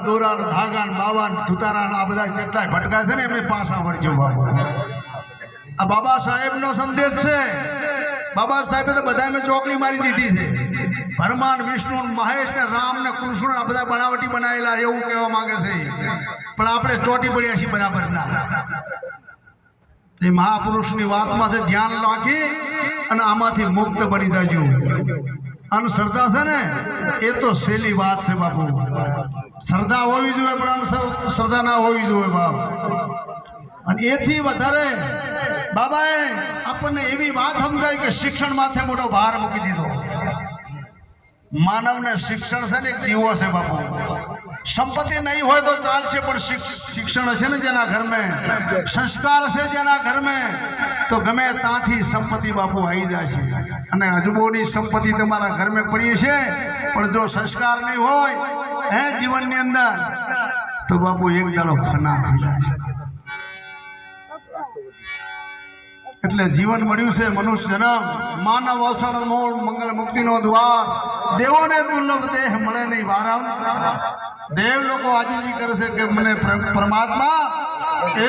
દોરા ધાગા બાવા ધુતારા આ બધા જેટલા ભટકા છે ને એમને પાછા વળજો બાબુ. આ બાબા સાહેબનો સંદેશ છે. બાબા સાહેબે તો બધાને ચોકડી મારી દીધી છે. ભગવાન વિષ્ણુ મહેશ ને રામ ને કૃષ્ણ આ બધા બનાવટી બનાવેલા એવું કહેવા માંગે છે. પણ આપણે ચોટી પડ્યા છીએ બરાબર ના. તે મહાપુરુષની વાતમાંથી ધ્યાન રાખી અને આમાંથી મુક્ત બની જાજો. અને શ્રદ્ધા છે ને એ તો સહેલી વાત છે બાપુ. શ્રદ્ધા હોવી જોઈએ પણ શ્રદ્ધા ના હોવી જોઈએ બાપ. અને એથી વધારે બાબાએ આપણને એવી વાત સમજાવી કે શિક્ષણ માથે મોટો ભાર મૂકી દીધો. માનવને શિક્ષણ છે ને એક દીવો છે બાપુ. સંપત્તિ નહીં હોય તો ચાલશે પણ શિક્ષણ હશે ને જેના ઘરમાં, સંસ્કાર હશે જેના ઘરમાં, તો ગમે ત્યાંથી સંપત્તિ બાપુ આવી જાય છે. અને અજબોની સંપત્તિ તમારા ઘરમાં પડી છે પણ જો સંસ્કાર નહીં હોય હે જીવનની અંદર તો બાપુ એક દાડો ફના થઈ જાય છે. એટલે જીવન મળ્યું છે મનુષ્ય જન્મ, માનવ અવસર મોળ મંગલ મુક્તિનો દ્વાર. દેવોને દુર્લભ દેહ મળે નહીં વારંવાર. દેવ લોકો આજીજી કરે છે કે મને પરમાત્મા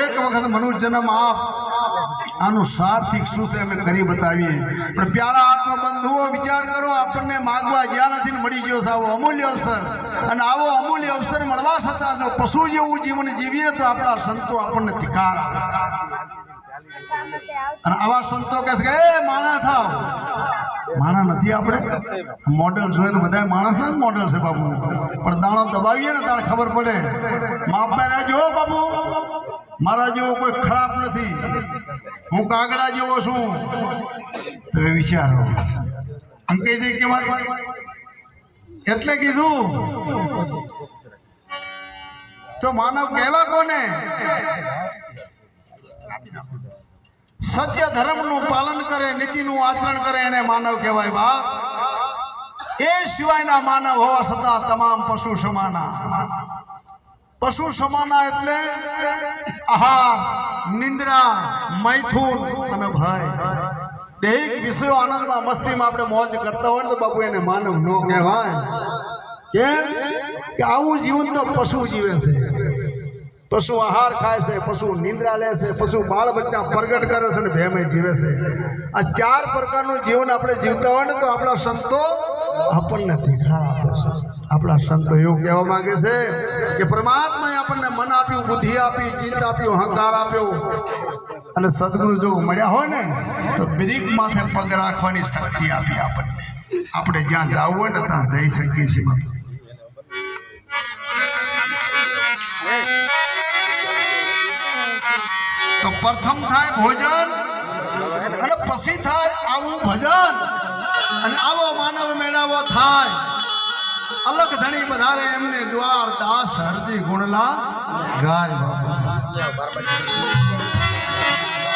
એક વખત મનુષ્ય જન્મ આપ. આનું સાર્થિક શું છે અમે કરી બતાવીએ. પણ પ્યારા આત્મબંધુઓ વિચાર કરો, આપણને માગવા જ્યાં નથી મળી ગયો છે આવો અમૂલ્ય અવસર. અને આવો અમૂલ્ય અવસર મળવા છતાં જો પશુ જેવું જીવન જીવીએ તો આપણા સંતો આપણને ધિકાર આપે. અને આવા સંતો કહે છે કે એ માણા થાવ. માણા નથી આપણે. મોડલ જોઈએ તો બધા માણસના જ મોડલ છે બાપુ. પણ દાણો દબાવીએ ને તાણે ખબર પડે. માપમાં રહેજો બાપુ. મારા જેવો કોઈ ખરાબ નથી. હું કાગડા જેવો છું. તમે વિચારો અંકેજી કેવા એટલે કીધું તો માનવ કહેવા કોને? સત્ય ધર્મનું પાલન કરે, નીતિનું આચરણ કરે એને માનવ કહેવાય બાપ. એ સિવાયના માનવ હોવા છતાં તમામ પશુ સમાના. પશુ સમાના એટલે આહાર, નિંદ્રા, મૈથુન અને ભય. દૈહિક વિષયો આનંદમાં મસ્તીમાં આપણે મોજ કરતા હોય ને તો બાપુ એને માનવ ન કહેવાય. કેમ કે આવું જીવન તો પશુ જીવે છે. પશુ આહાર ખાય છે, પશુ નિંદ્રા લે છે, પશુ બાળ બચ્ચા પ્રગટ કરે છે અને ભેમે જીવે છે. આ ચાર પ્રકારનું જીવન આપણે જીવતા હોય ને તો આપણા સંતો આપણને ધિકાર આપે છે. આપણા સંતો એવું કહેવા માંગે છે કે પરમાત્માએ આપણને મન આપ્યું, બુદ્ધિ આપી, ચિત્ત આપ્યું, અહંકાર આપ્યો. અને સદગુરુ જો મળ્યા હોય ને તો બ્રેક માથે પગ રાખવાની શક્તિ આપી આપણને. આપણે જ્યાં જવું હોય ને ત્યાં જઈ શકીએ છીએ. તો પ્રથમ થાય ભોજન અને પછી થાય આવું ભજન. અને આવો માનવ મેળાવો થાય. અલગ ધણી વધારે એમને દ્વાર દાસ હરજી ગુણલા ગાય.